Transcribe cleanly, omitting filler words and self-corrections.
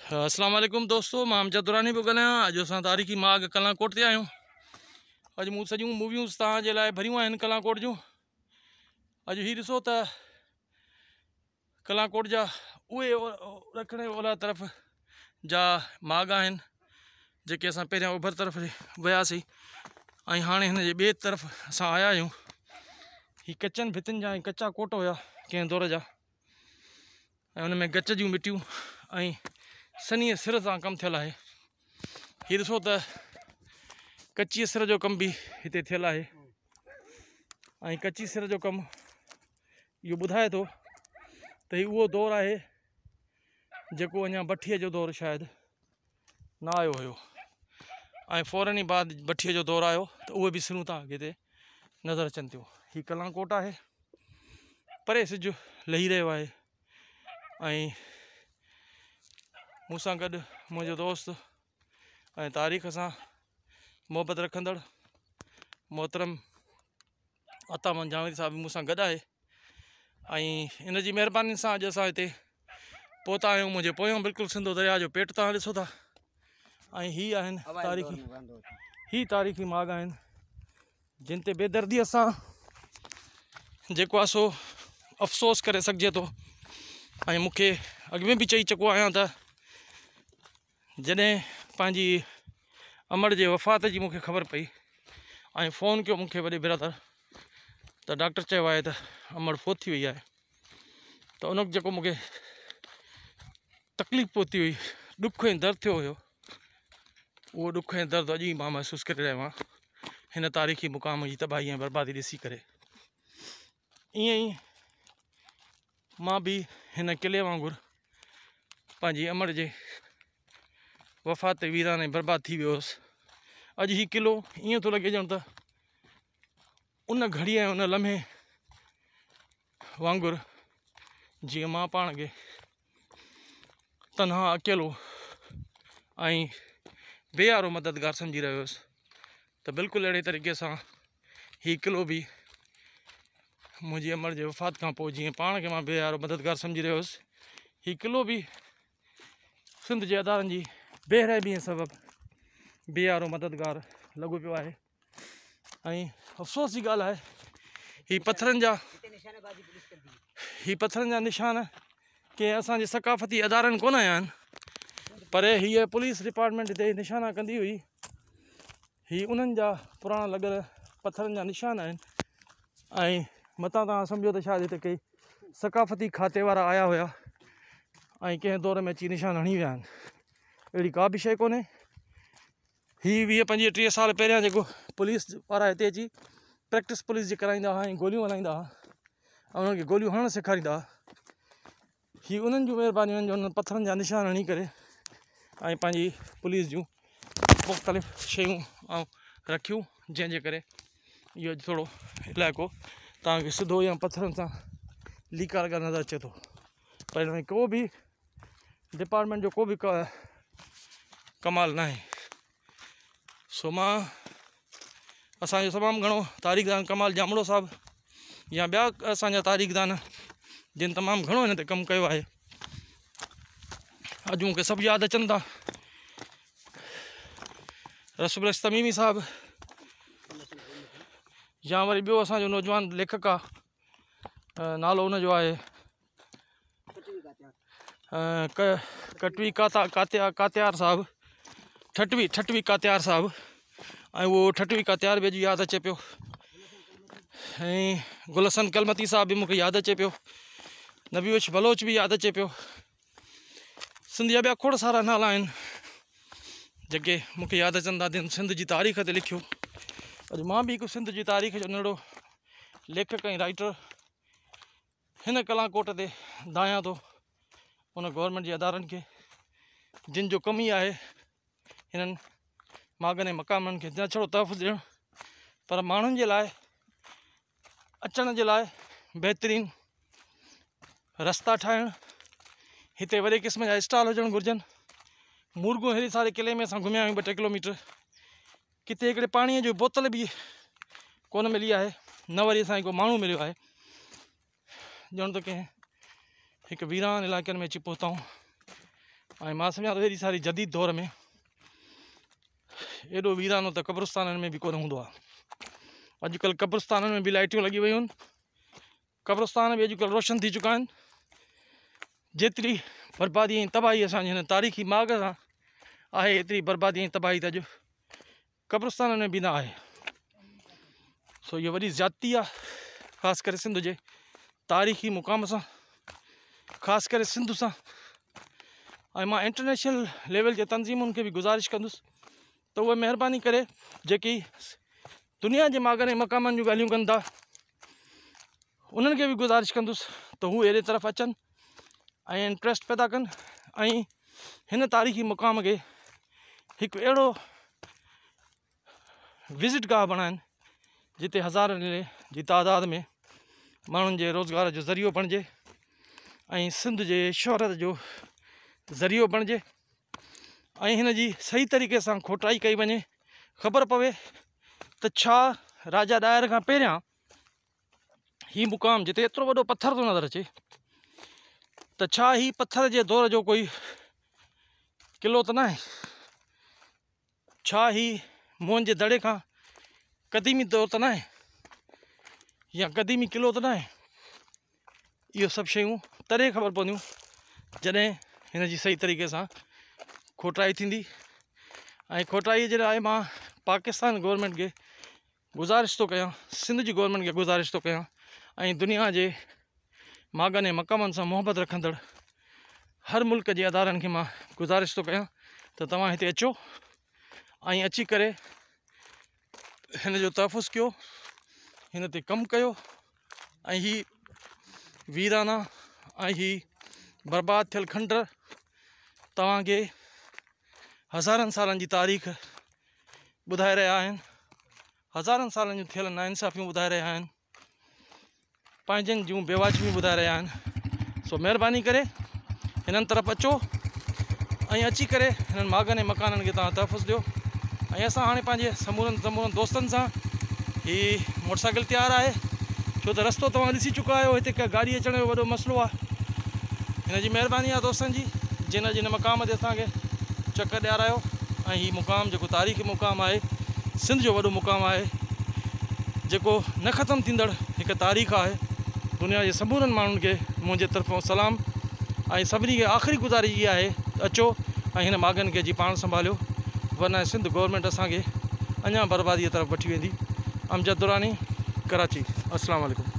अस्सलाम वालेकुम दोस्तों, मां अमजद दुरानी पियो ॻाल्हायां। अॼु असां तारीख़ी माग कलाकोट ते आहियूं। अॼु मूं सॼियूं मूवियूं तव्हांजे लाइ भरियूं आहिनि कलाकोट जूं। अॼु हीउ ॾिसो त कलाकोट जा उहे ॾखिणे ओलह तरफ़ जा माग आहिनि जेके असां पहिरियां ओभर तरफ़ वियासीं ऐं हाणे हिन जे ॿिए तरफ़ असां आया आहियूं। हीअ कचनि भितियुनि जा ऐं कचा कोट हुया कंहिं दौर जा, ऐं हुन में गच जूं मिटियूं ऐं सनीअ सिर सां कमु थियल आहे। हीअ ॾिसो त कची सिर जो कमु बि हिते थियल आहे ऐं कची सिर जो कमु इहो ॿुधाए थो त हीउ उहो दौरु आहे जेको अञा भट्टीअ जो दौरु शायदि न आयो हुयो, ऐं फ़ौरन ई बाद भट्टीअ जो दौरु आयो त उहे बि सिरूं तव्हांखे हिते नज़र अचनि थियूं। हीउ कलाकोट आहे, परे सिज लही रहियो आहे ऐं मूंसां गॾु मुंहिंजो दोस्त ऐं तारीख़ सां मोहबत रखंदड़ मोहतरम अतामन जावेद साहब मूंसां गॾु आहे ऐं इन जी महिरबानी सां अॼु असां हिते पहुता आहियूं। मुंहिंजे पोयों बिल्कुलु सिंधु दरिया जो पेट तव्हां ॾिसो था ऐं हीअ आहिनि तारीख़ी माग आहिनि जिन ते बेदर्दीअ सां जेको आहे सो अफ़सोस करे सघिजे थो। ऐं मूंखे अॻु में बि चई चुको आहियां त जॾहिं पंहिंजी अमड़ जे वफ़ात जी मूंखे ख़बर पई ऐं फ़ोन कयो मूंखे वॾे बिरादर त डॉक्टर चयो आहे त अमड़ फोत थी वई आहे, त उन जेको मूंखे तकलीफ़ पहुती हुई, ॾुख ऐं दर्द थियो हुयो, उहो ॾुख ऐं दर्द अॼु ई मां महसूसु करे रहियो आहियां हिन तारीख़ी मुक़ाम जी तबाही ऐं बर्बादी ॾिसी करे। ईअं ई मां बि हिन किले वांगुरु पंहिंजी अमड़ जे वफ़ात ते वीरान ऐं बर्बाद थी वियो हुउसि। अॼु हीउ किलो ईअं थो लॻे ॼण त उन घड़ी ऐं उन लम्हे वांगुरु जीअं मां पाण खे तनहा अकेलो ऐं बेयारो मददगार सम्झी रहियो हुयुसि, त बिल्कुलु अहिड़े तरीक़े सां हीउ किलो बि मुंहिंजी अमड़ जे वफ़ात खां पोइ जीअं पाण खे मां बेयारो मददगार सम्झी रहियो हुयुसि, हीउ किलो बि सिंध जे अदारनि जी बेरहमीअ सबबु बेयारो मददगार लॻो पियो आहे। ऐं अफ़सोस जी ॻाल्हि आहे हीअ पत्थरनि जा निशान कंहिं असांजे सकाफ़ती अदारनि कोन आया आहिनि, पर हीअ पुलिस डिपार्टमेंट हिते निशाना कंदी हुई। हीअ उन्हनि जा पुराणा लॻल पत्थरनि जा निशान आहिनि ऐं मतां तव्हां सम्झो त शायदि हिते कई सकाफ़ती खाते वारा आया हुया ऐं कंहिं दौर में अची निशान हणी विया आहिनि। अहिड़ी का बि शइ कोन्हे। हीअ 20-25 साल पहिरियां जेको पुलिस वारा हिते अची प्रैक्टिस पुलिस जी कराईंदा हुआ ऐं गोलियूं हलाईंदा हुआ ऐं उन्हनि खे गोलियूं हणणु सेखारींदा हुआ, हीअ उन्हनि जूं महिरबानियूं आहिनि जो उन्हनि पत्थरनि जा निशान हणी करे ऐं पंहिंजी पुलिस जूं मुख़्तलिफ़ शयूं ऐं रखियूं, जंहिंजे करे इहो थोरो इलाइक़ो तव्हांखे सिधो या पत्थरनि सां लीका लॻा नज़र अचे थो, पर हिन में को बि डिपार्टमेंट जो को बि कमाल न आहे। सो मां असांजो तमामु घणो तारीख़दान कमाल जामड़ो साहब या ॿिया असांजा तारीख़दान जिन तमामु घणो हिन ते कमु कयो आहे, अॼु मूंखे सभु यादि अचनि था। रसूल तमीमी साहब या वरी ॿियो असांजो नौजवान लेखक आहे, नालो हुनजो आहे कटवी कात्यार साहब, ठटवी कात्यार साहब, ऐं उहो ठटवी कात्यार बि अॼु यादि अचे पियो। ऐं गुलसन कलमती साहब बि मूंखे यादि अचे पियो, नबीउश बलोच बि यादि अचे पियो। सिंध जा ॿिया खोड़ सारा नाला आहिनि जेके मूंखे यादि अचनि था जिन सिंध जी तारीख़ ते लिखियो। अॼु मां बि हिकु सिंध जी तारीख़ जो नंढो लेखक ऐं राइटर हिन कलाकोट ते दायां थो उन गवर्नमेंट जे अदारनि खे जिन जो कमु ई आहे हिननि मागनि ऐं मक़ामनि खे न छड़ो तहफ़ुज़ ॾियणु, पर माण्हुनि जे लाइ अचण जे लाइ बहितरीनु रस्ता ठाहिणु, हिते वॾे क़िस्म जा स्टॉल हुजणु घुरिजनि। मुर्गूं अहिड़ी सारे किले में असां घुमिया आहियूं 2-3 किलोमीटर, किथे हिकिड़े पाणीअ जो बोतल बि कोन मिली आहे, न वरी असांखे को माण्हू मिलियो आहे, ॼण त कंहिं हिकु वीरान इलाइक़नि में अची पहुता आहियूं। ऐं मां सम्झां थो हेॾी सारी जदीद दौर में एॾो वीरानो त क़ब्रिस्ताननि में बि कोन हूंदो आहे। अॼुकल्ह क़ब्रिस्ताननि में बि लाइटियूं लॻी वियूं आहिनि, क़ब्रिस्तान बि अॼुकल्ह रोशन थी चुका आहिनि। जेतिरी बर्बादी ऐं तबाही असांजे हिन तारीख़ी माॻ सां आहे, एतिरी बर्बादी ऐं तबाही त अॼु क़ब्रिस्ताननि में बि न आहे। सो इहा वॾी ज़्यादती आहे, ख़ासि करे सिंध जे तारीख़ी मुक़ाम सां, ख़ासि करे सिंध सां। ऐं मां इंटरनेशनल लेवल जे तंज़ीमुनि खे बि गुज़ारिश कंदुसि त उहे महिरबानी करे जेकी दुनिया जे माॻनि ऐं मक़ामनि जूं ॻाल्हियूं कनि था, उन्हनि खे बि गुज़ारिश कंदुसि त हू अहिड़े तरफ़ अचनि ऐं इंट्रस्ट पैदा कनि ऐं हिन तारीख़ी मुक़ाम खे हिकु अहिड़ो विज़िट गाह बणाइनि जिते हज़ारनि जी तादाद में माण्हुनि जे रोज़गार जो ज़रियो बणिजे ऐं सिंध जे शोहरत जो ज़रियो बणिजे ऐं हिन जी सही तरीक़े सां खोटाई कई वञे। ख़बर पवे त छा राजा ॾाहिर खां पहिरियां ही मुक़ाम जिते एतिरो वॾो पथर थो नज़र अचे, त छा ही पथर जे दौर जो कोई क़िलो त न आहे? छा ही मुंहनि जे दड़े खां क़दीमी दौर त न आहे या क़दीमी क़िलो त न आहे? इहो सभु शयूं तॾहिं ख़बर पवंदियूं जॾहिं हिन जी सही तरीक़े सां खोटाई थींदी। ऐं खोटाईअ जे लाइ मां पाकिस्तान गवर्नमेंट खे गुज़ारिश थो कयां, सिंध जी गवर्नमेंट खे गुज़ारिश थो कयां ऐं दुनिया जे माॻनि ऐं मक़ामनि सां मुहबत रखंदड़ हर मुल्क जे अदारनि खे मां गुज़ारिश थो कयां त तव्हां हिते अचो ऐं अची करे हिन जो तहफ़ुज़ कयो, हिन ते कमु कयो ऐं ही वीराना ऐं ही बर्बाद थियल खंडर तव्हांखे हज़ारनि सालनि जी तारीख़ ॿुधाए रहिया आहिनि, हज़ारनि सालनि जूं थियल नाइंसाफ़ियूं ॿुधाए रहिया आहिनि, पंहिंजनि जूं बेवाजिबियूं ॿुधाए रहिया आहिनि। सो महिरबानी करे हिननि तरफ़ अचो ऐं अची करे हिननि माॻनि ऐं मकाननि खे तव्हां तहफ़ुज़ ॾियो। ऐं असां हाणे पंहिंजे समूरनि दोस्तनि सां ही मोटरसाइकिल तयारु आहे, छो त रस्तो तव्हां ॾिसी चुका आहियो, हिते का गाॾी अचण जो वॾो मसइलो आहे। हिन जी महिरबानी आहे दोस्तनि जी जिन मक़ाम ते असांखे चकर ॾियारायो। ऐं हीउ मुक़ाम जेको तारीख़ी मुक़ाम आहे, सिंध जो वॾो मुक़ाम आहे, जेको न ख़तमु थींदड़ हिकु तारीख़ आहे। दुनिया जे समूरनि माण्हुनि खे मुंहिंजे तरफ़ां सलाम ऐं सभिनी खे आख़िरी गुज़ारिश इहा आहे त अचो ऐं हिन माॻनि खे अची पाण संभालियो, वरना सिंध गवर्नमेंट असांखे अञा बर्बादीअ तरफ़ वठी वेंदी। अमजद दुरानी, कराची। अस्सलाम वालेकुम।